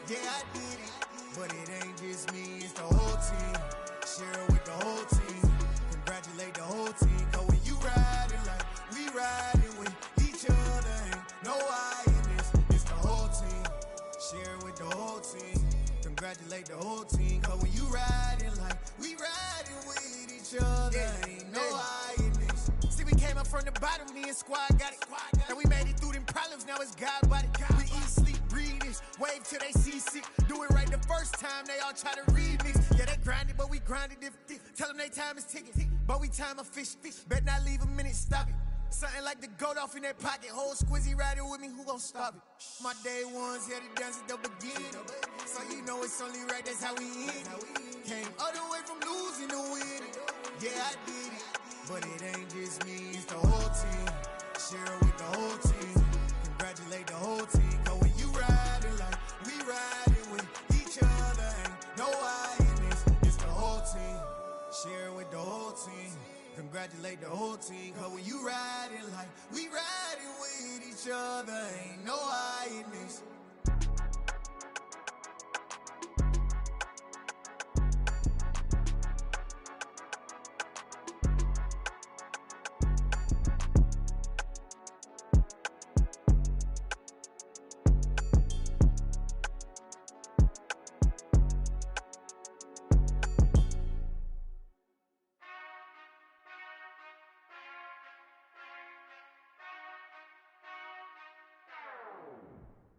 Yeah, I did it, but it ain't just me, it's the whole team. Share it with the whole team. Congratulate the whole team. Cause when you riding like we riding with each other, ain't no I in this, it's the whole team. Share it with the whole team. Congratulate the whole team. Cause when you riding like we riding with each other, ain't no I in this. See, we came up from the bottom, me and squad got it. And we made it through them problems, now it's God body. We eat, sleep, breathe this, wave till they seasick. Do it right the first time, they all try to remix. Yeah, they grinded, but we grinded if tell them they time is ticking. But we time a fish. Bet not leave a minute, stop it. Something like the goat off in that pocket. Whole squizzy riding with me, who gon' stop it? My day ones, yeah, they dance at the beginning. So you know it's only right, that's how we end. Came all the way from losing to winning. Yeah, I did it, but it ain't just me, it's the whole team. Share it with the whole team. Congratulate the whole team. Cause when you riding like we riding with each other, ain't no I in this, it's the whole team. Share it with the whole team. Congratulate the whole team. Cause when you riding like we riding with each other, ain't no I in this.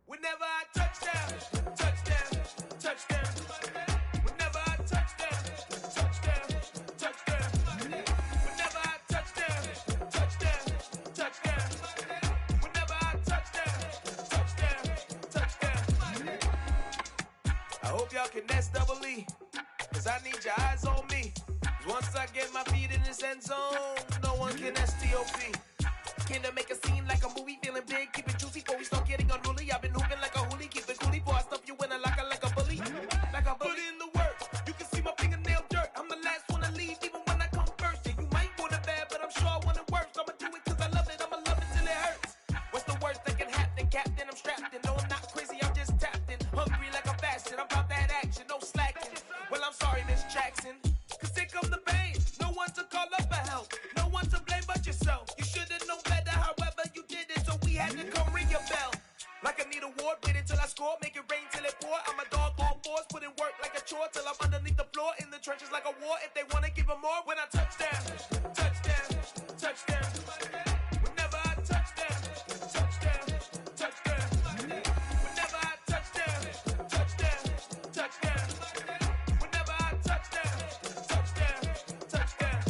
Whenever I touchdown, touchdown, touchdown. Whenever I touchdown, touchdown, touchdown. Whenever I touchdown, touchdown, touchdown. Whenever I touchdown, touchdown, touchdown. I hope y'all can nest double E, cause I need your eyes on me. Cause once I get my feet in this end zone, no one can STOP. Can to make a scene like a movie, feeling big, keep it juicy before we start getting unruly. I've been hooping like a hoolie, keep it coolie before I stuff you in a locker like a bully. Like a bully. Put in the work, you can see my fingernail dirt. I'm the last one to leave, even when I come first. Yeah, you might want it bad, but I'm sure I want it worse. I'ma do it cause I love it, I'ma love it till it hurts. What's the worst that can happen, Captain? I'm strapped in, no I'm not crazy, I'm just tapped in. Hungry like I'm fasting, I'm about that action, no slacking. Well, I'm sorry, Miss Jackson, cause here come the pain. No one to call up for help, no one to blame but yourself. You should've known better, however you did it, so we had to come ring your bell. Like I need a ward, wait until I score, make it rain till it pour. I'm a dog on force, put in work like a chore till I'm underneath the floor, in the trenches like a war. If they wanna give them more, when I touchdown, touchdown, touchdown. Whenever I touchdown, touchdown, touchdown. Whenever I touchdown, touchdown, touchdown. Whenever I touchdown, touchdown, touchdown.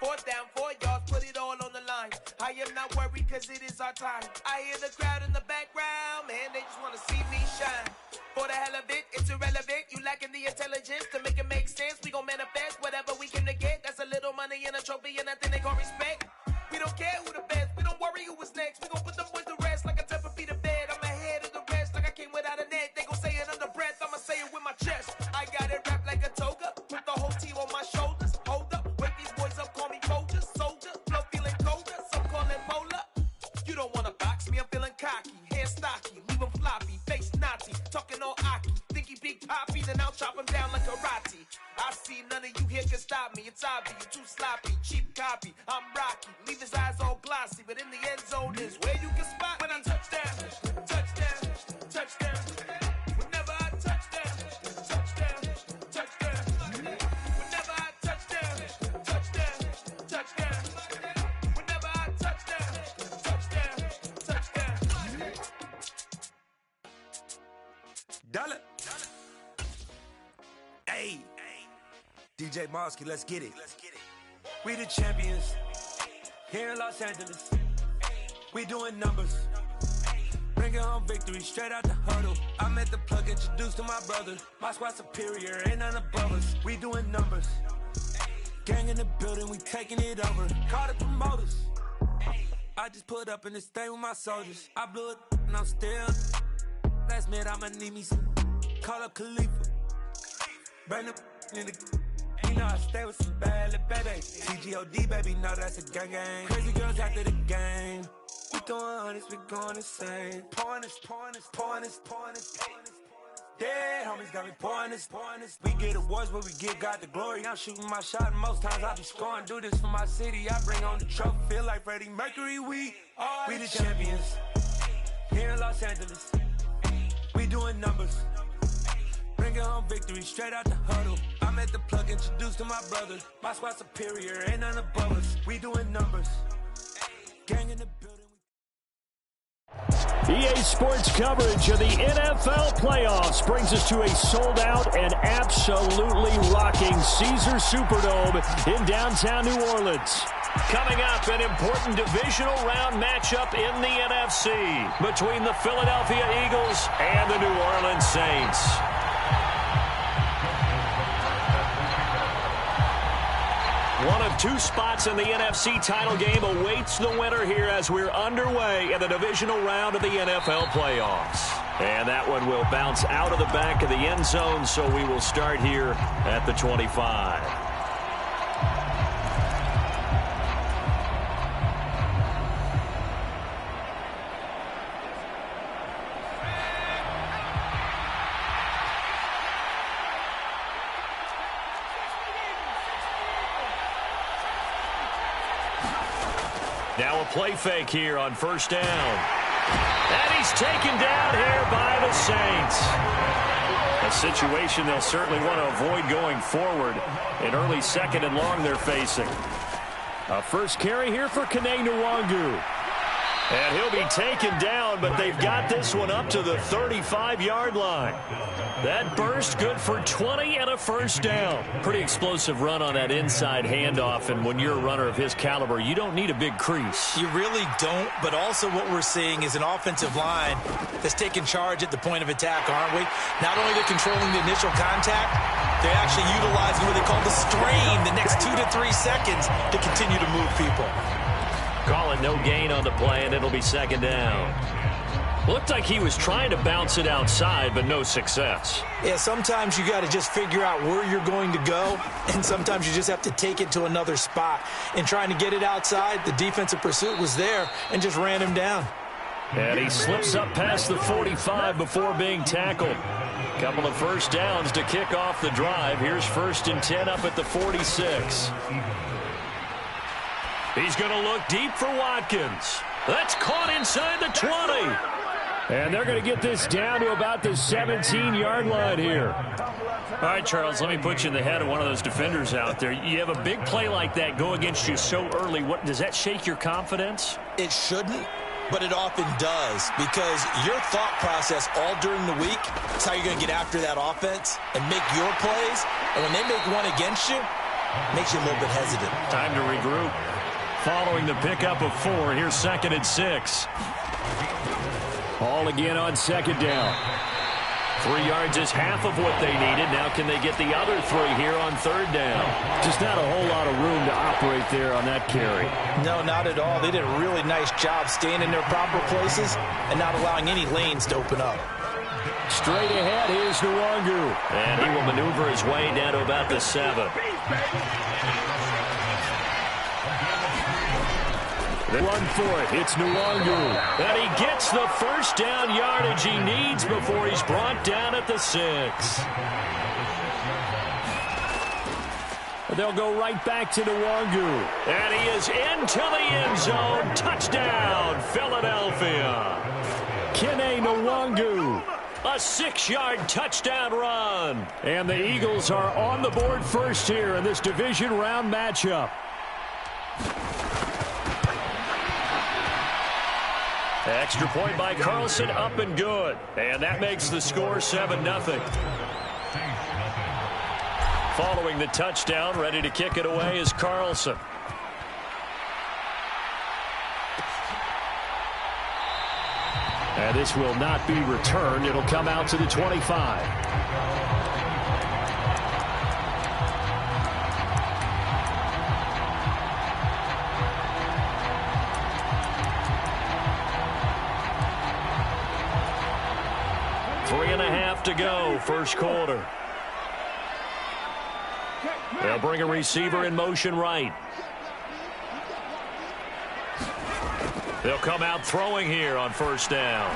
Fourth down, 4 yards, put it all on the line. I am not worried cause it is our time. I hear the crowd in the background, man, they just wanna see me shine. For the hell of it, it's irrelevant. You lacking the intelligence to make it make sense. We gon' manifest whatever we can to get. That's a little money and a trophy and nothing they gon' respect. We don't care who the best, we don't worry who was next. We gon' put them boys to rest like a 10 feet of bed. I'm ahead of the rest like I came without a net. They gon' say it under breath, I'ma say it with my chest. I got it wrapped like a toga, put the whole team on my shoulders. Hold up, wake these boys up, call me Folger, soldier. Flow feeling colder, some call it polar. You don't wanna box me, I'm feeling cocky. Hair stocky, leave him floppy, face naughty. Talking all aki, think he big poppy, then I'll chop him down like karate. I see none of you here can stop me. It's obvious, you too sloppy, cheap copy. I'm Rocky, leave his eyes all glossy, but in the end zone is where you can spot when I touchdown, touchdown, touchdown. Whenever I touchdown, touchdown, touchdown. Whenever I touchdown, touchdown, touchdown. Whenever I touchdown, touchdown, touchdown. Dollar. Hey, DJ Mosky, let's get it. We the champions here in Los Angeles. We doing numbers, bringing home victory straight out the huddle. I met the plug, introduced to my brother. My squad superior, ain't none above us. We doing numbers, gang in the building, we taking it over. Call the promoters. I just put up in this thing with my soldiers. I blew it and I'm still. Last minute I'ma need me some. Call up Khalifa. Burn the in the. You know I stay with some bad little baby. TGOD baby, know that's a gang gang. Crazy girls after the game. We throwing hundreds, we going insane. Pointers. Dead homies got me pointers. We get awards, but we get God the glory. I'm shooting my shot, and most times I be scoring. Do this for my city, I bring on the trophy. Feel like Freddie Mercury, we the champions. Here in Los Angeles, we doing numbers. Bringing home victory straight out the huddle. I'm at the plug, introduced to my brothers. My squad superior, ain't none above us. We doing numbers. Gang in the building. EA Sports coverage of the NFL playoffs brings us to a sold-out and absolutely rocking Caesars Superdome in downtown New Orleans. Coming up, an important divisional round matchup in the NFC between the Philadelphia Eagles and the New Orleans Saints. One of two spots in the NFC title game awaits the winner here as we're underway in the divisional round of the NFL playoffs. And that one will bounce out of the back of the end zone, so we will start here at the 25. Now a play fake here on first down. And he's taken down here by the Saints. A situation they'll certainly want to avoid going forward. An early second and long they're facing. A first carry here for Kene Nwangu. And he'll be taken down, but they've got this one up to the 35-yard line. That burst good for 20 and a first down. Pretty explosive run on that inside handoff, and when you're a runner of his caliber, you don't need a big crease. You really don't, but also what we're seeing is an offensive line that's taking charge at the point of attack, aren't we? Not only they're controlling the initial contact, they're actually utilizing what they call the strain the next 2 to 3 seconds to continue to move people. Calling no gain on the play, and it'll be second down. Looked like he was trying to bounce it outside, but no success. Yeah, sometimes you got to just figure out where you're going to go, and sometimes you just have to take it to another spot. And trying to get it outside, the defensive pursuit was there and just ran him down. And he slips up past the 45 before being tackled. Couple of first downs to kick off the drive. Here's 1st and 10 up at the 46. He's going to look deep for Watkins. That's caught inside the 20. And they're going to get this down to about the 17-yard line here. All right, Charles, let me put you in the head of one of those defenders out there. You have a big play like that go against you so early. What does that shake your confidence? It shouldn't, but it often does, because your thought process all during the week is how you're going to get after that offense and make your plays. And when they make one against you, it makes you a little bit hesitant. Time to regroup. Following the pickup of 4, here's 2nd and 6. All again on second down. 3 yards is half of what they needed. Now can they get the other 3 here on 3rd down? Just not a whole lot of room to operate there on that carry. No, not at all. They did a really nice job staying in their proper places and not allowing any lanes to open up. Straight ahead, here's Nwangu. And he will maneuver his way down to about the 7. They run for it. It's Nwangu. And he gets the first down yardage he needs before he's brought down at the 6. They'll go right back to Nwangu. And he is into the end zone. Touchdown, Philadelphia. Kene Nwangu. A 6-yard touchdown run. And the Eagles are on the board first here in this division round matchup. Extra point by Carlson, up and good. And that makes the score 7-0. Following the touchdown, ready to kick it away is Carlson. And this will not be returned. It'll come out to the 25. To go, first quarter. They'll bring a receiver in motion right. They'll come out throwing here on first down.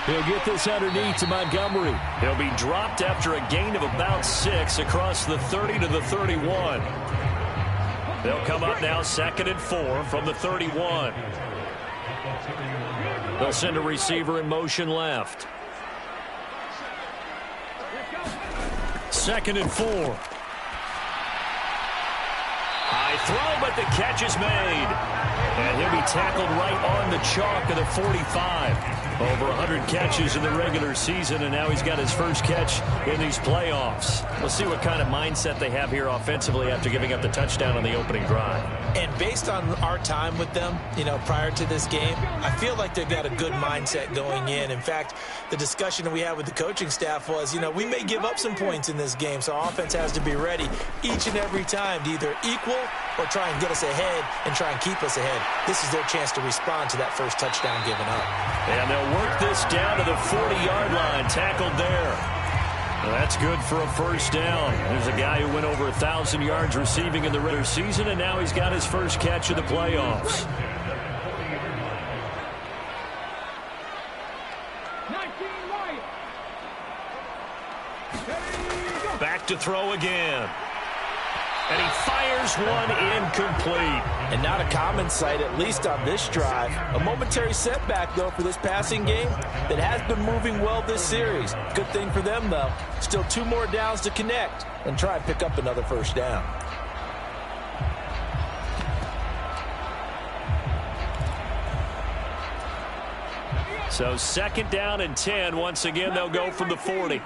He'll get this underneath to Montgomery. He'll be dropped after a gain of about 6 across the 30 to the 31. They'll come up now 2nd and 4 from the 31. They'll send a receiver in motion left. 2nd and 4. High throw, but the catch is made. And he'll be tackled right on the chalk of the 45. Over 100 catches in the regular season, and now he's got his first catch in these playoffs. We'll see what kind of mindset they have here offensively after giving up the touchdown on the opening drive. And based on our time with them, prior to this game, I feel like they've got a good mindset going in. In fact, the discussion that we had with the coaching staff was, we may give up some points in this game, so our offense has to be ready each and every time to either equal or try and get us ahead and try and keep us ahead. This is their chance to respond to that first touchdown given up. And they'll work this down to the 40-yard line, tackled there. Well, that's good for a first down. There's a guy who went over 1,000 yards receiving in the regular season, and now he's got his first catch of the playoffs. Back to throw again. And he fires one incomplete. And not a common sight, at least on this drive. A momentary setback, though, for this passing game that has been moving well this series. Good thing for them, though. Still 2 more downs to connect and try and pick up another first down. So 2nd down and 10. Once again, they'll go from the 40.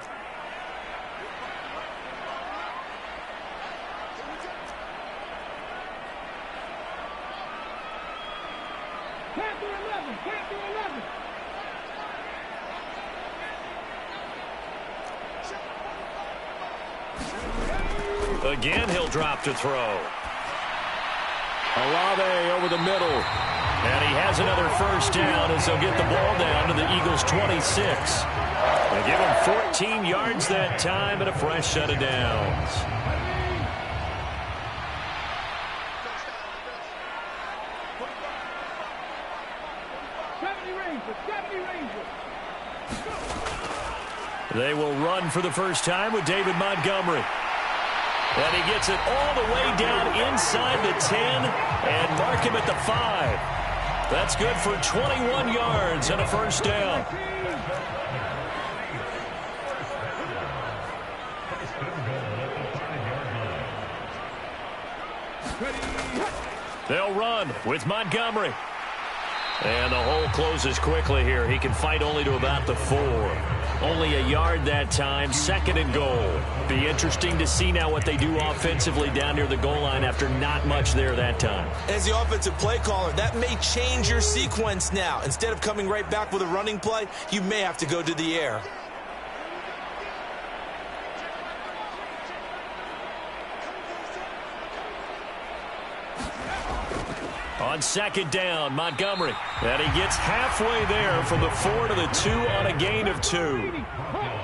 Again, he'll drop to throw. Olave over the middle. And he has another first down as they'll get the ball down to the Eagles' 26. They give him 14 yards that time and a fresh set of downs. They will run for the first time with David Montgomery. And he gets it all the way down inside the 10 and mark him at the 5. That's good for 21 yards and a first down. They'll run with Montgomery. And the hole closes quickly here. He can fight only to about the 4. Only a yard that time, 2nd and goal. Be interesting to see now what they do offensively down near the goal line after not much there that time. As the offensive play caller, that may change your sequence now. Instead of coming right back with a running play, you may have to go to the air. On 2nd down, Montgomery. And he gets halfway there from the 4 to the 2 on a gain of 2.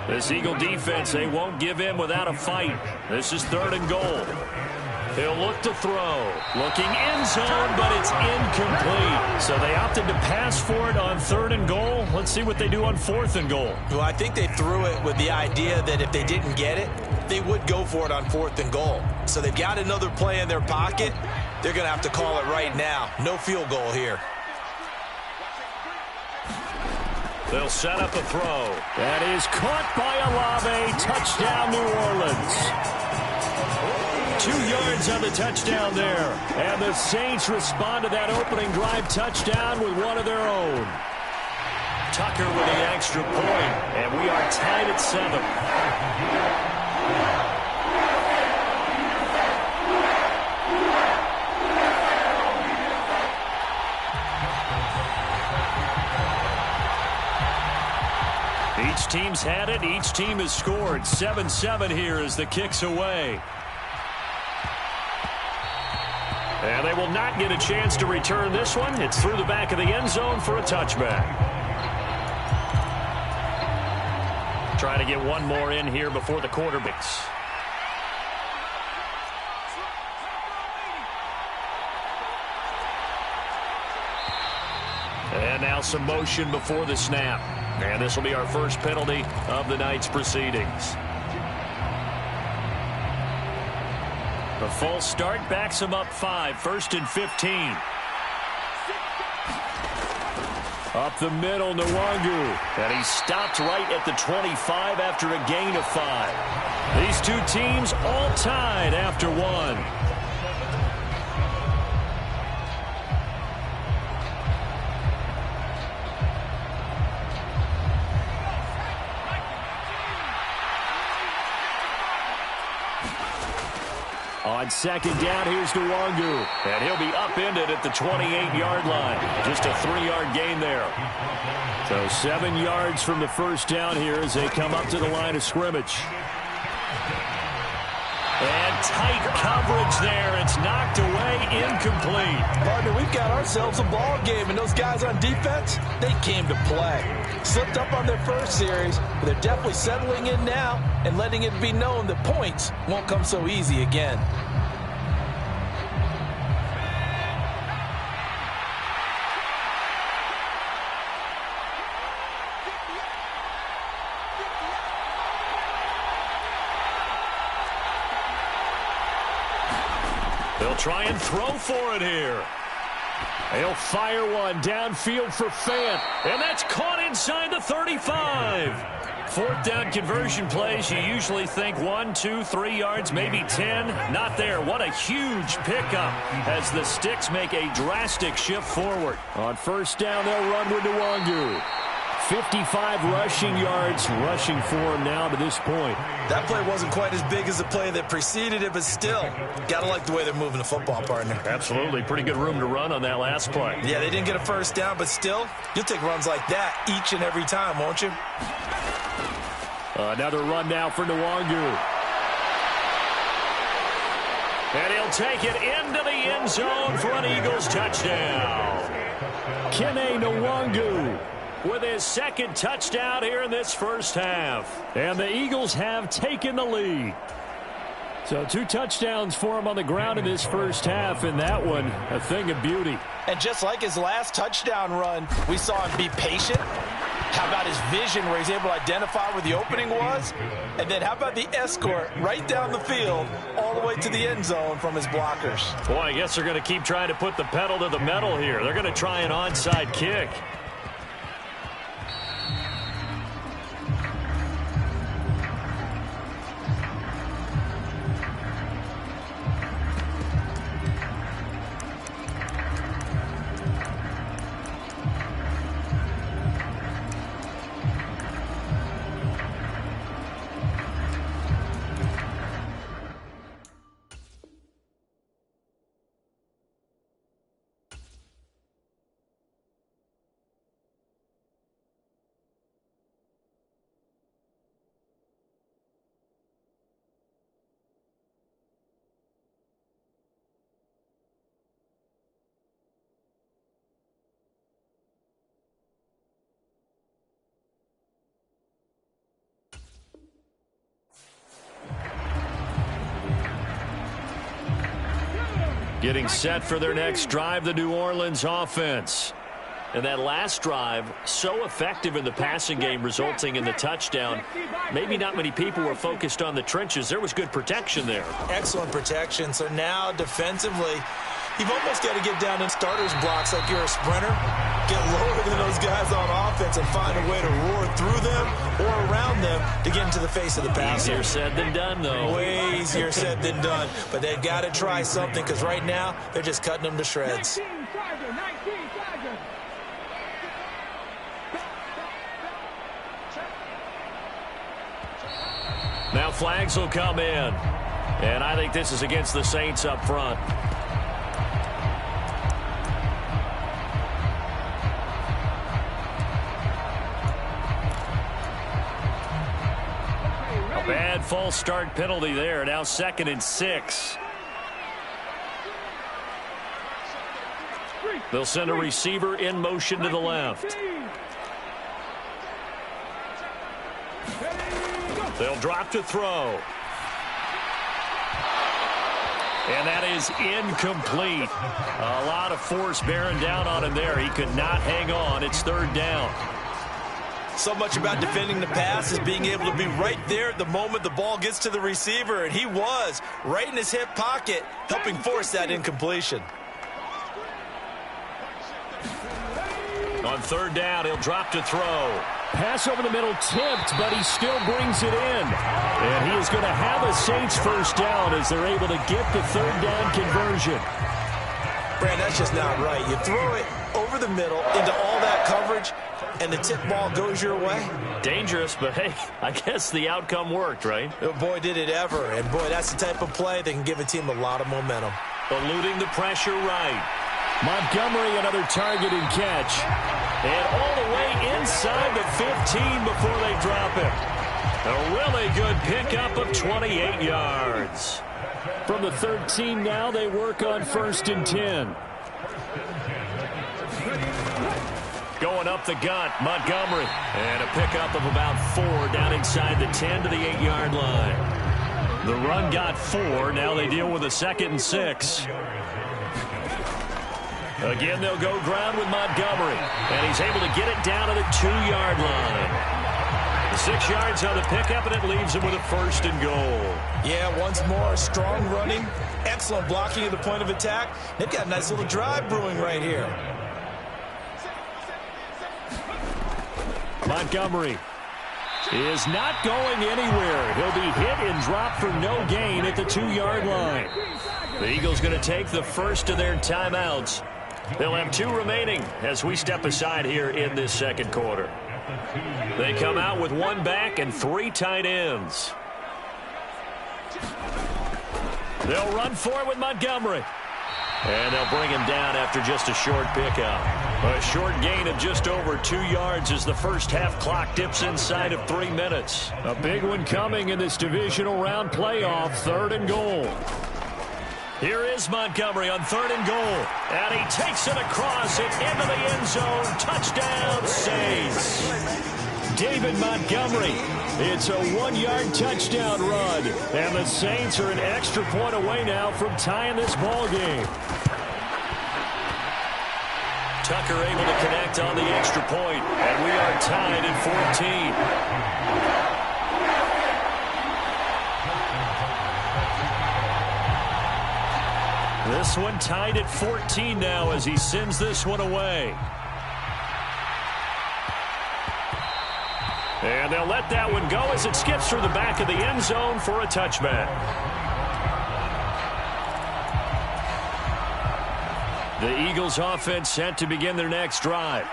This Eagle defense, they won't give in without a fight. This is 3rd and goal. He'll look to throw. Looking end zone, but it's incomplete. So they opted to pass for it on 3rd and goal. Let's see what they do on 4th and goal. Well, I think they threw it with the idea that if they didn't get it, they would go for it on 4th and goal. So they've got another play in their pocket. They're going to have to call it right now. No field goal here. They'll set up a throw. That is caught by Olave. Touchdown, New Orleans. 2 yards on the touchdown there. And the Saints respond to that opening drive touchdown with one of their own. Tucker with the extra point. And we are tied at 7. Each team's had it. Each team has scored. 7-7 here as the kick's away. And they will not get a chance to return this one. It's through the back of the end zone for a touchback. Trying to get one more in here before the quarterbacks. Now some motion before the snap. And this will be our first penalty of the night's proceedings. The false start backs him up 5, 1st and 15. Up the middle, Nwangu. And he stopped right at the 25 after a gain of 5. These two teams all tied after 1. On second down, here's Nwangu. And he'll be upended at the 28-yard line. Just a 3-yard gain there. So 7 yards from the first down here as they come up to the line of scrimmage. And tight coverage there. It's knocked away, incomplete. Partner, we've got ourselves a ball game, and those guys on defense, they came to play. Slipped up on their first series, but they're definitely settling in now and letting it be known that points won't come so easy again. They'll try and throw for it here. They'll fire one downfield for Fant. And that's caught inside the 35. 4th down conversion plays, you usually think 1, 2, 3 yards, maybe 10. Not there. What a huge pickup as the Sticks make a drastic shift forward. On first down, they'll run with Nwangu. 55 rushing yards rushing for him now to this point. That play wasn't quite as big as the play that preceded it, but still, got to like the way they're moving the football, partner. Absolutely. Pretty good room to run on that last play. Yeah, they didn't get a first down, but still, you'll take runs like that each and every time, won't you? Another run now for Nwangu. And he'll take it into the end zone for an Eagles touchdown. Kene Nwangu with his second touchdown here in this first half. And the Eagles have taken the lead. So 2 touchdowns for him on the ground in this first half, and that one a thing of beauty. And just like his last touchdown run, we saw him be patient. How about his vision where he's able to identify where the opening was? And then how about the escort right down the field all the way to the end zone from his blockers? Boy, I guess they're going to keep trying to put the pedal to the metal here. They're going to try an onside kick. Getting set for their next drive, the New Orleans offense. And that last drive, so effective in the passing game, resulting in the touchdown. Maybe not many people were focused on the trenches. There was good protection there. Excellent protection. So now defensively, you've almost got to get down in starters blocks like you're a sprinter. Get lower than those guys on offense and find a way to roar through them or around them to get into the face of the passer. Easier said than done, though. Way easier said than done. But they've got to try something because right now they're just cutting them to shreds. Now flags will come in. And I think this is against the Saints up front. A bad false start penalty there. Now 2nd and 6. They'll send a receiver in motion to the left. They'll drop to throw. And that is incomplete. A lot of force bearing down on him there. He could not hang on. It's third down. So much about defending the pass is being able to be right there at the moment the ball gets to the receiver, and he was right in his hip pocket, helping force that incompletion. On third down, he'll drop to throw. Pass over the middle tipped, but he still brings it in. And he is going to have a Saints first down as they're able to get the third down conversion. Brand, that's just not right. You throw it over the middle into all that coverage, and the tip ball goes your way. Dangerous, but hey, I guess the outcome worked, right? Oh, boy, did it ever. And, boy, that's the type of play that can give a team a lot of momentum. Eluding the pressure right. Montgomery, another target and catch. And all the way inside the 15 before they drop it. A really good pickup of 28 yards. From the 13 now, they work on 1st and 10. Going up the gut, Montgomery. And a pickup of about 4 down inside the 10 to the 8-yard line. The run got 4. Now they deal with a 2nd and 6. Again, they'll go ground with Montgomery. And he's able to get it down to the 2-yard line. 6 yards on the pickup, and it leaves him with a 1st and goal. Yeah, once more, strong running, excellent blocking at the point of attack. They've got a nice little drive brewing right here. Montgomery is not going anywhere. He'll be hit and dropped for no gain at the 2-yard line. The Eagles going to take the first of their timeouts. They'll have 2 remaining as we step aside here in this second quarter. They come out with 1 back and 3 tight ends. They'll run for it with Montgomery. And they'll bring him down after just a short pickup. A short gain of just over 2 yards as the first half clock dips inside of 3 minutes. A big one coming in this divisional round playoff, 3rd and goal. Here is Montgomery on 3rd and goal. And he takes it across and into the end zone. Touchdown, Saints. David Montgomery. It's a 1-yard touchdown run. And the Saints are an extra point away now from tying this ball game. Tucker able to connect on the extra point. And we are tied at 14. This one tied at 14 now as he sends this one away. And they'll let that one go as it skips through the back of the end zone for a touchback. The Eagles offense set to begin their next drive.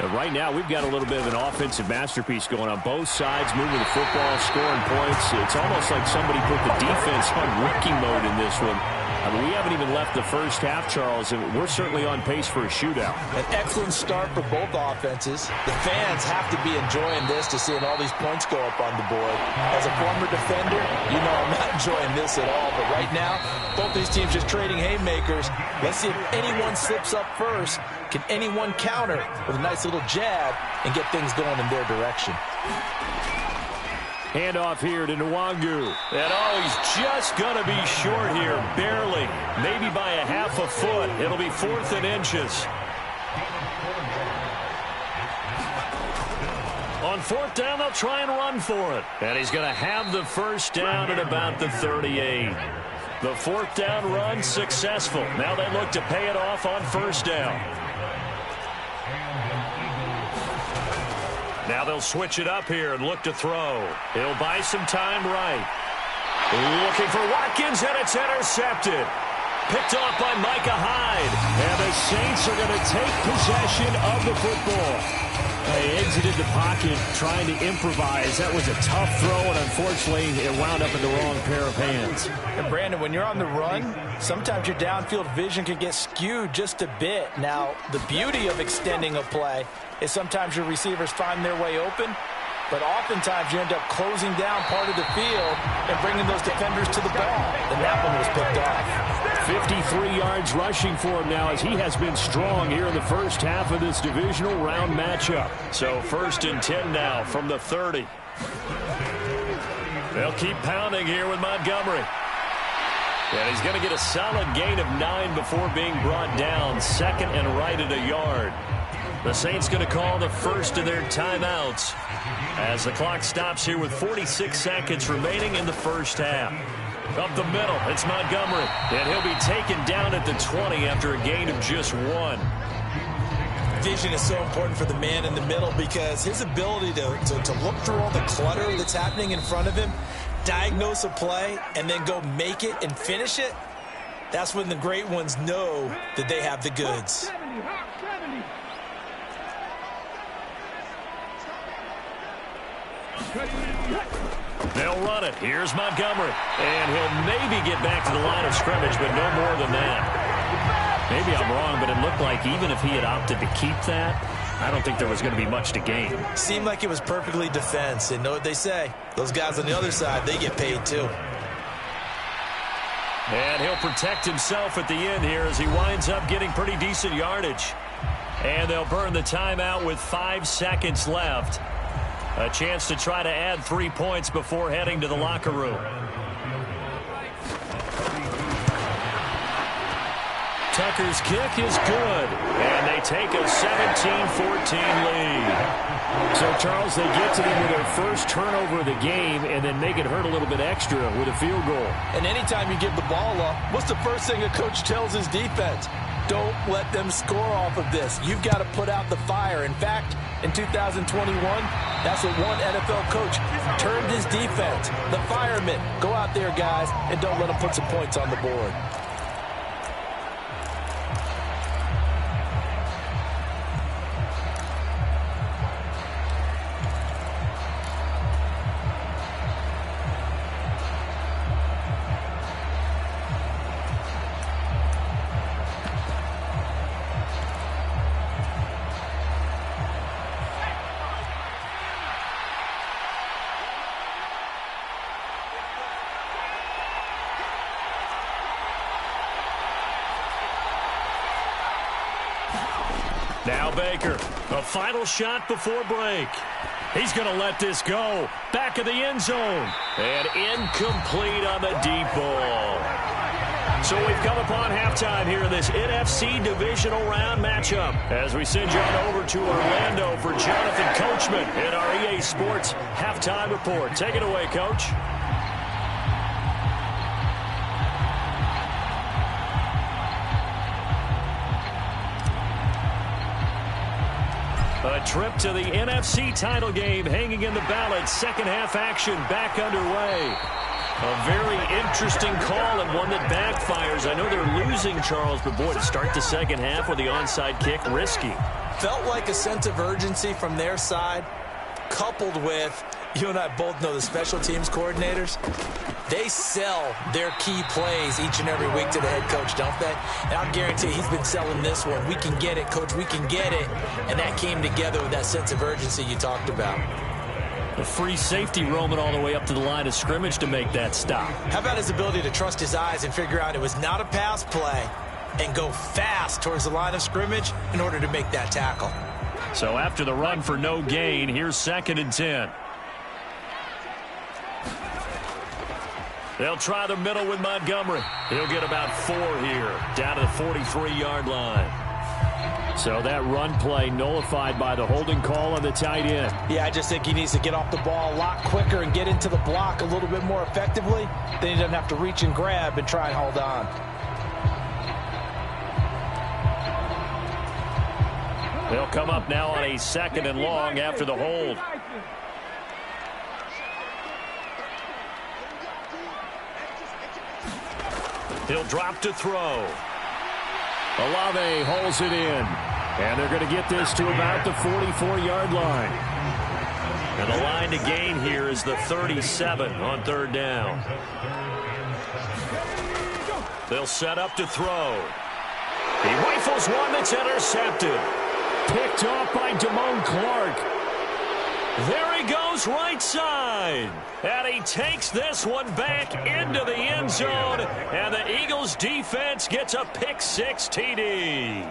Right now, we've got a little bit of an offensive masterpiece going on both sides, moving the football, scoring points. It's almost like somebody put the defense on rookie mode in this one. I mean, we haven't even left the first half, Charles, and we're certainly on pace for a shootout. An excellent start for both offenses. The fans have to be enjoying this to seeing all these points go up on the board. As a former defender, you know I'm not enjoying this at all. But right now, both these teams just trading haymakers. Let's see if anyone slips up first. Can anyone counter with a nice little jab and get things going in their direction? Handoff here to Nwangu. And he's just going to be short here, barely. Maybe by a half a foot. It'll be 4th and inches. On 4th down, they'll try and run for it. And he's going to have the first down at about the 38. The 4th down run successful. Now they look to pay it off on 1st down. Now they'll switch it up here and look to throw. He'll buy some time right. Looking for Watkins, and it's intercepted. Picked off by Micah Hyde. And the Saints are going to take possession of the football. They exited the pocket trying to improvise. That was a tough throw, and unfortunately, it wound up in the wrong pair of hands. And Brandon, when you're on the run, sometimes your downfield vision can get skewed just a bit. Now, the beauty of extending a play is sometimes your receivers find their way open, but oftentimes you end up closing down part of the field and bringing those defenders to the ball. And that one was picked off. 53 yards rushing for him now as he has been strong here in the first half of this divisional round matchup. So 1st and 10 now from the 30. They'll keep pounding here with Montgomery. And he's going to get a solid gain of 9 before being brought down. Second and right at a yard. The Saints going to call the first of their timeouts as the clock stops here with 46 seconds remaining in the first half. Up the middle, it's Montgomery. And he'll be taken down at the 20 after a gain of just 1. Vision is so important for the man in the middle because his ability to look through all the clutter that's happening in front of him, diagnose a play, and then go make it and finish it, that's when the great ones know that they have the goods. They'll run it. Here's Montgomery. And he'll maybe get back to the line of scrimmage, but no more than that. Maybe I'm wrong, but it looked like even if he had opted to keep that, I don't think there was going to be much to gain. Seemed like it was perfectly defense. And know what they say? Those guys on the other side, they get paid too. And he'll protect himself at the end here as he winds up getting pretty decent yardage. And they'll burn the timeout with 5 seconds left. A chance to try to add 3 points before heading to the locker room. Tucker's kick is good, and they take a 17-14 lead. So, Charles, they get to them with their first turnover of the game and then make it hurt a little bit extra with a field goal. And anytime you give the ball up, what's the first thing a coach tells his defense? Don't let them score off of this. You've got to put out the fire. In fact, in 2021, that's what one NFL coach turned his defense. The firemen. Go out there, guys, and don't let them put some points on the board. Now Baker, a final shot before break. He's going to let this go. Back of the end zone. And incomplete on the deep ball. So we've come upon halftime here in this NFC divisional round matchup. As we send you on over to Orlando for Jonathan Coachman in our EA Sports halftime report. Take it away, Coach. A trip to the NFC title game hanging in the balance. Second half action back underway. A very interesting call and one that backfires. I know they're losing, Charles, but boy, to start the second half with the onside kick, risky. Felt like a sense of urgency from their side, coupled with, you and I both know the special teams coordinators. They sell their key plays each and every week to the head coach, don't they? And I'll guarantee he's been selling this one. We can get it, coach, we can get it. And that came together with that sense of urgency you talked about. A free safety roaming all the way up to the line of scrimmage to make that stop. How about his ability to trust his eyes and figure out it was not a pass play and go fast towards the line of scrimmage in order to make that tackle? So after the run for no gain, here's 2nd and 10. They'll try the middle with Montgomery. He'll get about 4 here, down to the 43-yard line. So that run play nullified by the holding call on the tight end. Yeah, I just think he needs to get off the ball a lot quicker and get into the block a little bit more effectively. Then he doesn't have to reach and grab and try and hold on. They'll come up now on a 2nd and long after the hold. He'll drop to throw. Olave holds it in. And they're going to get this to about the 44-yard line. And the line to gain here is the 37 on 3rd down. They'll set up to throw. He rifles one that's intercepted. Picked off by Damone Clark. There he goes right side. And he takes this one back into the end zone. And the Eagles defense gets a pick-6 TD.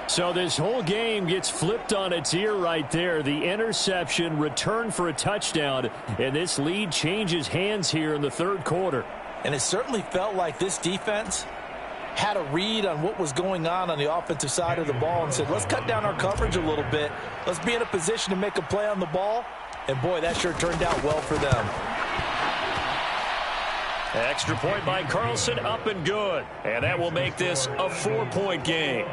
So this whole game gets flipped on its ear right there. The interception, return for a touchdown. And this lead changes hands here in the 3rd quarter. And it certainly felt like this defense had a read on what was going on the offensive side of the ball and said, let's cut down our coverage a little bit. Let's be in a position to make a play on the ball. And, boy, that sure turned out well for them. Extra point by Carlson, up and good. And that will make this a 4-point game.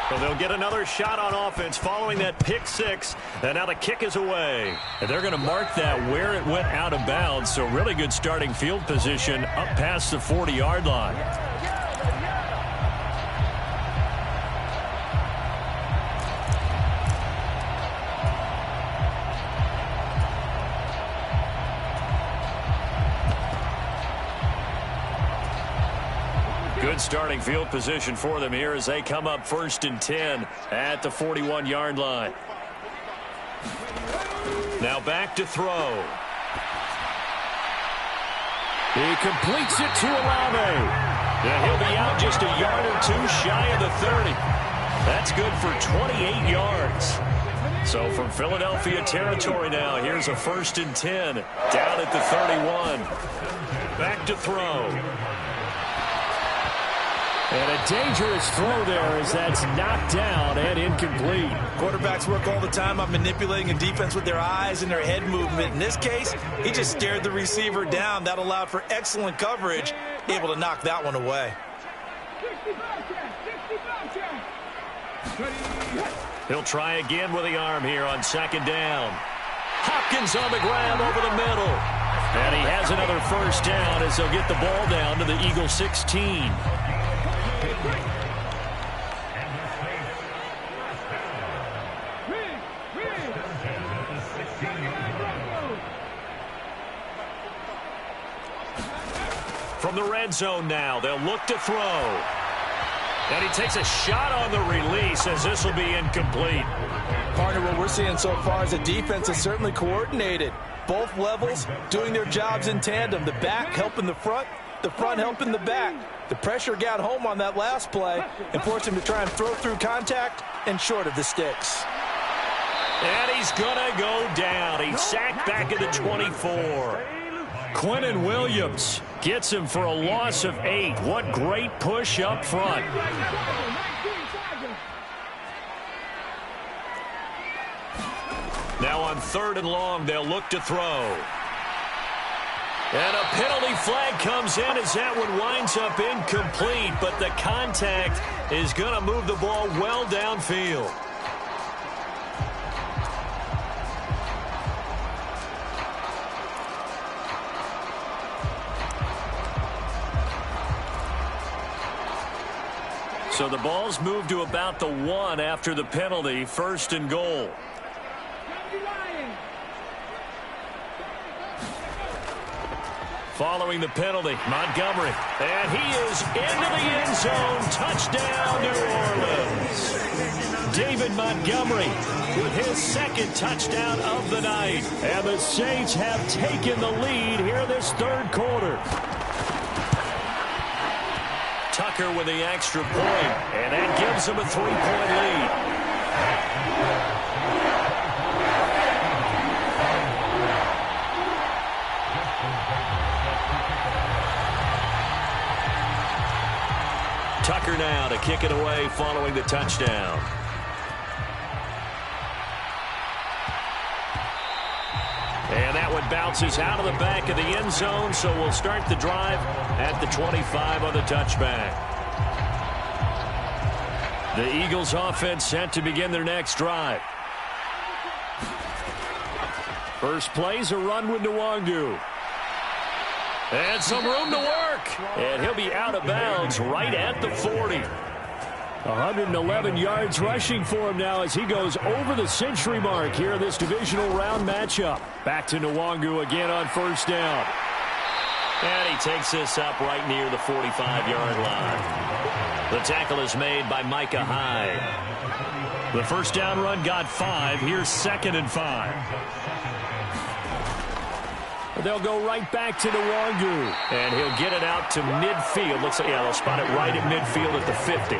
So they'll get another shot on offense following that pick six. And now the kick is away. And they're going to mark that where it went out of bounds. So really good starting field position up past the 40-yard line. Good starting field position for them here as they come up 1st and 10 at the 41-yard line. Now back to throw. He completes it to Olave. And he'll be out just a yard or two shy of the 30. That's good for 28 yards. So from Philadelphia territory now, here's a 1st and 10 down at the 31. Back to throw. And a dangerous throw there as that's knocked down and incomplete. Quarterbacks work all the time on manipulating a defense with their eyes and their head movement. In this case, he just stared the receiver down. That allowed for excellent coverage, able to knock that one away. He'll try again with the arm here on 2nd down. Hopkins on the grab over the middle. And he has another 1st down as they'll get the ball down to the Eagle 16. From the red zone now, they'll look to throw. And he takes a shot on the release as this will be incomplete. Partner, what we're seeing so far is the defense is certainly coordinated. Both levels doing their jobs in tandem. The back helping the front helping the back. The pressure got home on that last play and forced him to try and throw through contact and short of the sticks. And he's going to go down. He's sacked back at the 24. Quentin Williams gets him for a loss of 8. What great push up front. Now on 3rd and long, they'll look to throw. And a penalty flag comes in as that one winds up incomplete, but the contact is going to move the ball well downfield. So the ball's moved to about the 1 after the penalty, 1st and goal. Following the penalty, Montgomery. And he is into the end zone. Touchdown, New Orleans. David Montgomery with his 2nd touchdown of the night. And the Saints have taken the lead here this 3rd quarter. Tucker with the extra point, and that gives him a 3-point lead. Tucker now to kick it away following the touchdown. And that one bounces out of the back of the end zone, so we'll start the drive at the 25 on the touchback. The Eagles offense set to begin their next drive. First play's a run with Nwangu. And some room to work. And he'll be out of bounds right at the 40. 111 yards rushing for him now as he goes over the century mark here in this divisional round matchup. Back to Nwangu again on 1st down. And he takes this up right near the 45-yard line. The tackle is made by Micah Hyde. The 1st down run got 5. Here's 2nd and 5. They'll go right back to Nwangu. And he'll get it out to midfield. Looks like, yeah, they'll spot it right at midfield at the 50.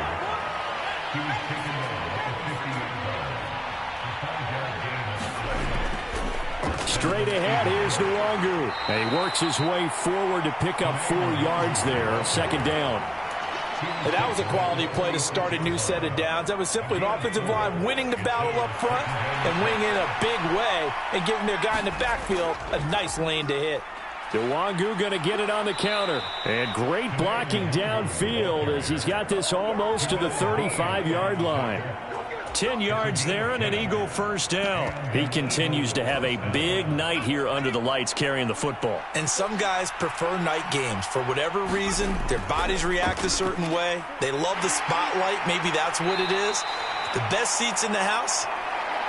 Straight ahead, here's Nwangu. And he works his way forward to pick up 4 yards there. Second down. And that was a quality play to start a new set of downs. That was simply an offensive line winning the battle up front and winning in a big way and giving their guy in the backfield a nice lane to hit. Nwangu going to get it on the counter. And great blocking downfield as he's got this almost to the 35-yard line. 10 yards there and an Eagle first down. He continues to have a big night here under the lights carrying the football. And some guys prefer night games. For whatever reason, their bodies react a certain way. They love the spotlight. Maybe that's what it is. The best seats in the house,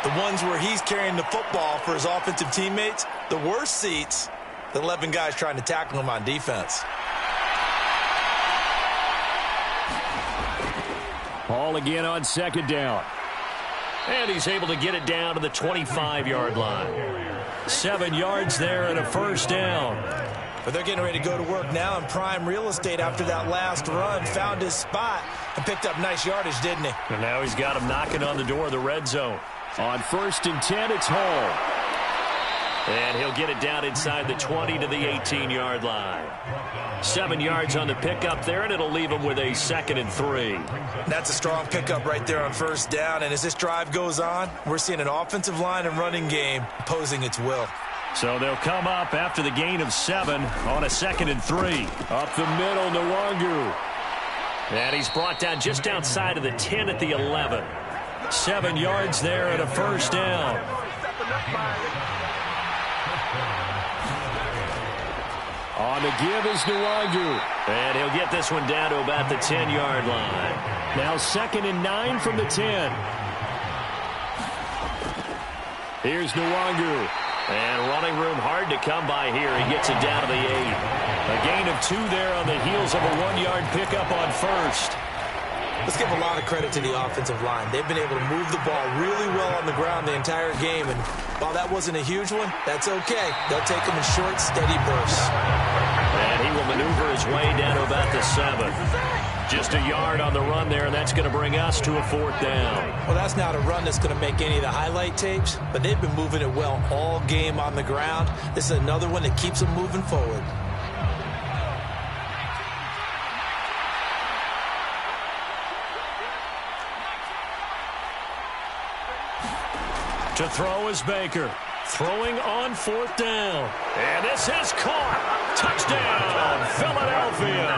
the ones where he's carrying the football for his offensive teammates. The worst seats, the 11 guys trying to tackle him on defense. Ball again on second down. And he's able to get it down to the 25-yard line. 7 yards there and a first down. But they're getting ready to go to work now in prime real estate after that last run. Found his spot and picked up nice yardage, didn't he? And now he's got him knocking on the door of the red zone. On 1st and 10, it's Hall. And he'll get it down inside the 20 to the 18-yard line. 7 yards on the pickup there, and it'll leave him with a 2nd and 3. That's a strong pickup right there on first down. And as this drive goes on, we're seeing an offensive line and running game imposing its will. So they'll come up after the gain of 7 on a 2nd and 3. Up the middle, Nwangu. And he's brought down just outside of the 10 at the 11. 7 yards there and a first down. On the give is Nwangu. And he'll get this one down to about the 10-yard line. Now 2nd and 9 from the 10. Here's Nwangu. And running room hard to come by here. He gets it down to the 8. A gain of 2 there on the heels of a 1-yard pickup on first. Let's give a lot of credit to the offensive line. They've been able to move the ball really well on the ground the entire game. And while that wasn't a huge one, that's okay. They'll take them in short, steady bursts. And he will maneuver his way down to about the 7. Just a yard on the run there, and that's going to bring us to a 4th down. Well, that's not a run that's going to make any of the highlight tapes, but they've been moving it well all game on the ground. This is another one that keeps them moving forward. To throw is Baker. Throwing on 4th down. And this is caught. Touchdown, Philadelphia.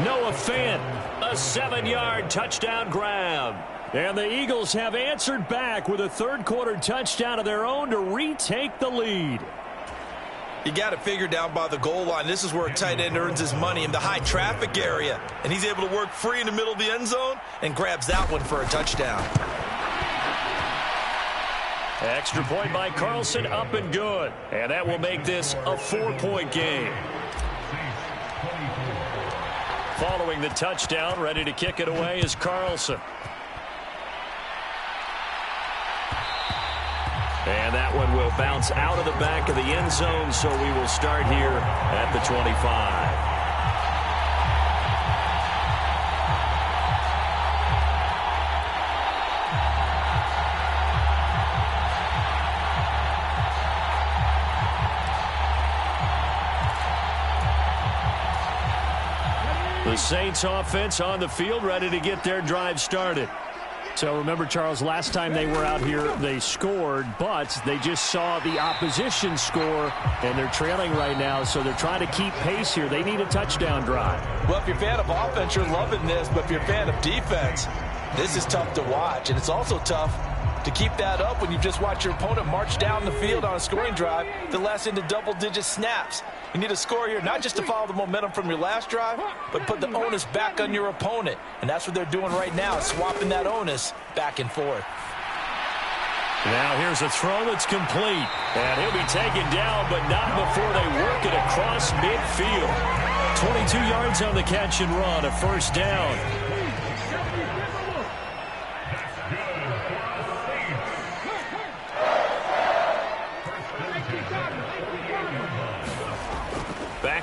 Noah Fant, a 7-yard touchdown grab. And the Eagles have answered back with a third-quarter touchdown of their own to retake the lead. You got it figured down by the goal line. This is where a tight end earns his money, in the high traffic area. And he's able to work free in the middle of the end zone and grabs that one for a touchdown. Extra point by Carlson, up and good. And that will make this a 4-point game. Following the touchdown, ready to kick it away is Carlson. And that one will bounce out of the back of the end zone, so we will start here at the 25. The Saints offense on the field, ready to get their drive started. So remember, Charles, last time they were out here, they scored, but they just saw the opposition score, and they're trailing right now, so they're trying to keep pace here. They need a touchdown drive. Well, if you're a fan of offense, you're loving this, but if you're a fan of defense, this is tough to watch, and it's also tough to keep that up when you just watch your opponent march down the field on a scoring drive that lasts into double-digit snaps. You need a score here, not just to follow the momentum from your last drive, but put the onus back on your opponent. And that's what they're doing right now, swapping that onus back and forth. Now here's a throw that's complete. And he'll be taken down, but not before they work it across midfield. 22 yards on the catch and run, a first down.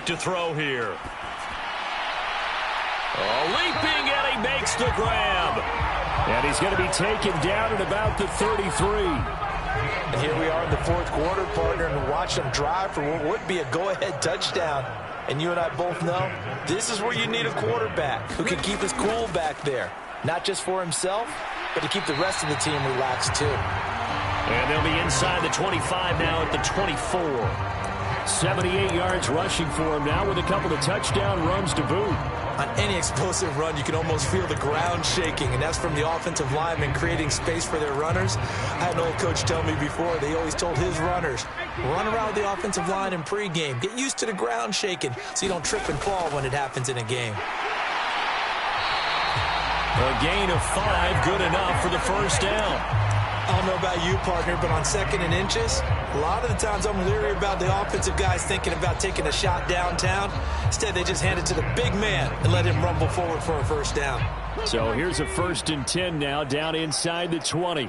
to throw here. Leaping, and he makes the grab. And he's going to be taken down at about the 33. And here we are in the fourth quarter, partner, and watch them drive for what would be a go-ahead touchdown. And you and I both know this is where you need a quarterback who can keep his cool back there. Not just for himself, but to keep the rest of the team relaxed too. And they'll be inside the 25 now at the 24. 78 yards rushing for him now with a couple of touchdown runs to boot. On any explosive run, you can almost feel the ground shaking, and that's from the offensive linemen creating space for their runners. I had an old coach tell me before, they always told his runners, run around the offensive line in pregame. Get used to the ground shaking so you don't trip and fall when it happens in a game. A gain of 5, good enough for the first down. I don't know about you, partner, but on 2nd and inches, a lot of the times I'm leery about the offensive guys thinking about taking a shot downtown. Instead, they just hand it to the big man and let him rumble forward for a first down. So here's a 1st and 10 now, down inside the 20.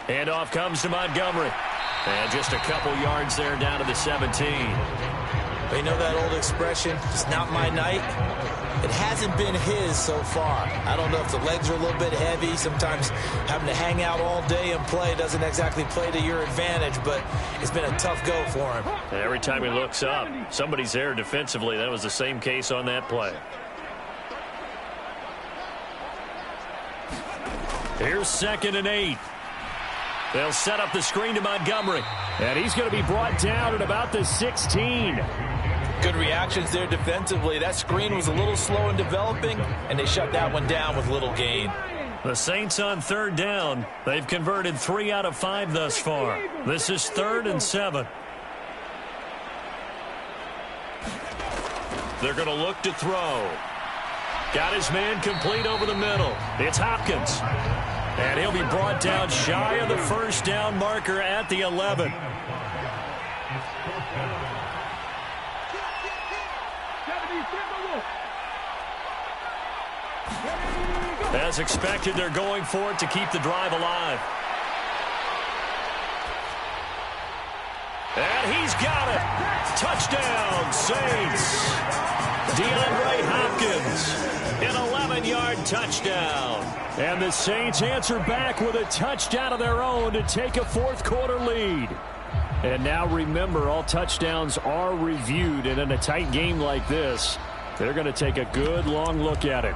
Handoff comes to Montgomery. And just a couple yards there down to the 17. But you know that old expression, it's not my night? It hasn't been his so far. I don't know if the legs are a little bit heavy. Sometimes having to hang out all day and play doesn't exactly play to your advantage, but it's been a tough go for him. And every time he looks up, somebody's there defensively. That was the same case on that play. Here's 2nd and 8. They'll set up the screen to Montgomery. And he's going to be brought down at about the 16. Good reactions there defensively. That screen was a little slow in developing, and they shut that one down with little gain. The Saints on 3rd down. They've converted 3 out of 5 thus far. This is 3rd and 7. They're going to look to throw. Got his man complete over the middle. It's Hopkins. And he'll be brought down shy of the first down marker at the 11. As expected, they're going for it to keep the drive alive. And he's got it. Touchdown, Saints. DeAndre Hopkins, an 11-yard touchdown. And the Saints answer back with a touchdown of their own to take a fourth quarter lead. And now remember, all touchdowns are reviewed, and in a tight game like this, they're going to take a good long look at it.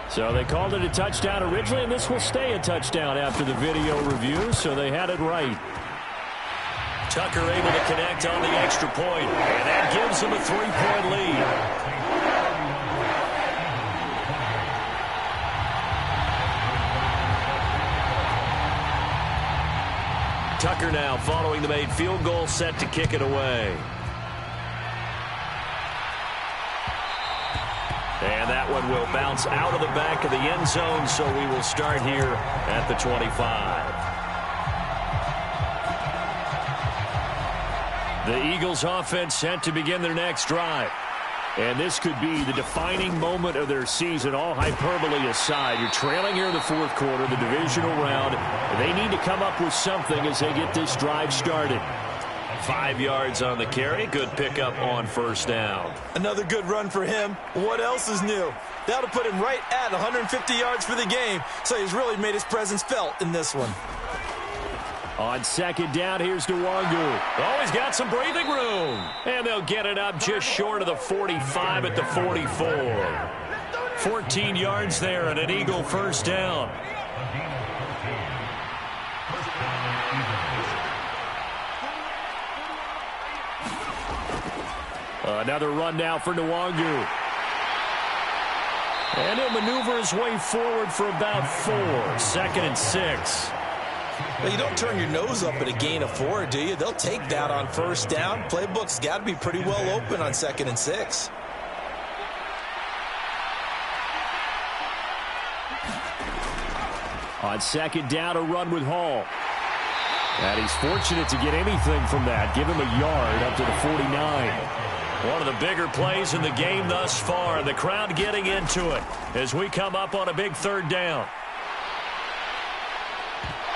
So they called it a touchdown originally, and this will stay a touchdown after the video review, so they had it right. Tucker able to connect on the extra point, and that gives him a 3-point lead. Tucker now following the made field goal, set to kick it away. And that one will bounce out of the back of the end zone, so we will start here at the 25. The Eagles offense set to begin their next drive. And this could be the defining moment of their season, all hyperbole aside. You're trailing here in the fourth quarter, the divisional round. They need to come up with something as they get this drive started. 5 yards on the carry. Good pickup on first down. Another good run for him. What else is new? That'll put him right at 150 yards for the game. So he's really made his presence felt in this one. On second down, here's Nwangu. Oh, he's got some breathing room. And they'll get it up just short of the 45 at the 44. 14 yards there and an Eagle first down. Another run now for Nwangu. And he'll maneuver his way forward for about 4. 2nd and 6. Well, you don't turn your nose up at a gain of 4, do you? They'll take that on first down. Playbook's got to be pretty well open on 2nd and 6. On second down, a run with Hall. And he's fortunate to get anything from that. Give him a yard up to the 49. One of the bigger plays in the game thus far. The crowd getting into it as we come up on a big third down.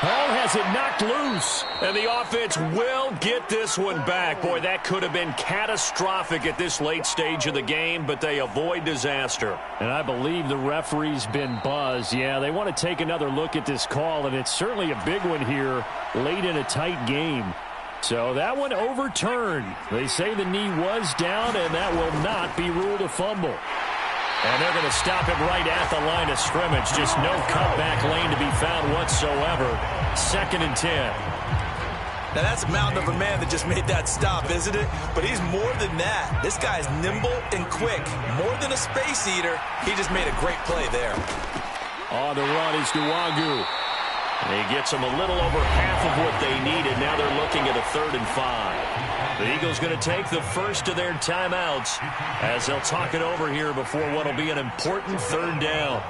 Hall has it knocked loose. And the offense will get this one back. Boy, that could have been catastrophic at this late stage of the game, but they avoid disaster. And I believe the referee's been buzzed. Yeah, they want to take another look at this call, and it's certainly a big one here late in a tight game. So that one overturned. They say the knee was down, and that will not be ruled a fumble. And they're going to stop him right at the line of scrimmage. Just no cutback lane to be found whatsoever. 2nd and 10. Now, that's a mountain of a man that just made that stop, isn't it? But he's more than that. This guy's nimble and quick. More than a space eater. He just made a great play there. On the run is Nwangu. He gets them a little over half of what they needed. Now they're looking at a 3rd and 5. The Eagles going to take the first of their timeouts as they'll talk it over here before what will be an important 3rd down.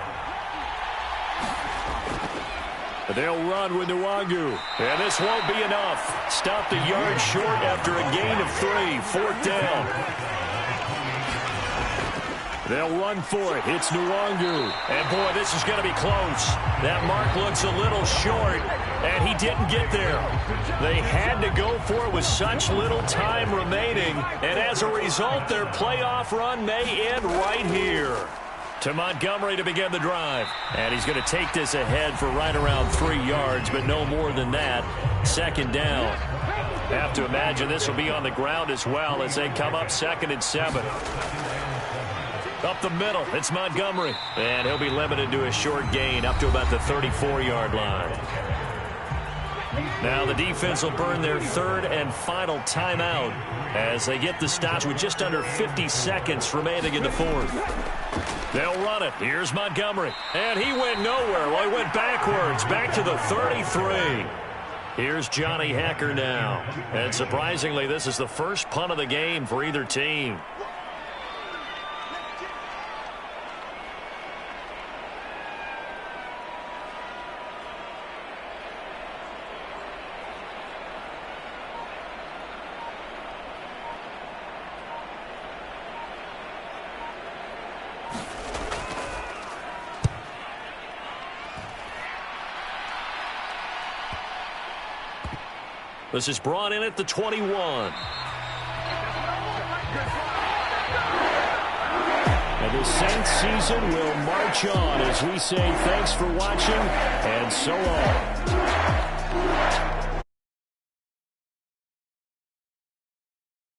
They'll run with Nwangu. And this won't be enough. Stopped a yard short after a gain of 3. 4th down. They'll run for it. It's Nwangu. And, boy, this is going to be close. That mark looks a little short, and he didn't get there. They had to go for it with such little time remaining, and as a result, their playoff run may end right here. To Montgomery to begin the drive. And he's going to take this ahead for right around 3 yards, but no more than that. 2nd down. Have to imagine this will be on the ground as well as they come up 2nd and 7. Up the middle, it's Montgomery. And he'll be limited to a short gain up to about the 34-yard line. Now the defense will burn their 3rd and final timeout as they get the stops with just under 50 seconds remaining in the 4th. They'll run it. Here's Montgomery. And he went nowhere. Well, he went backwards, back to the 33. Here's Johnny Hecker now. And surprisingly, this is the first punt of the game for either team. This is brought in at the 21. And the Saints season will march on as we say thanks for watching and so long.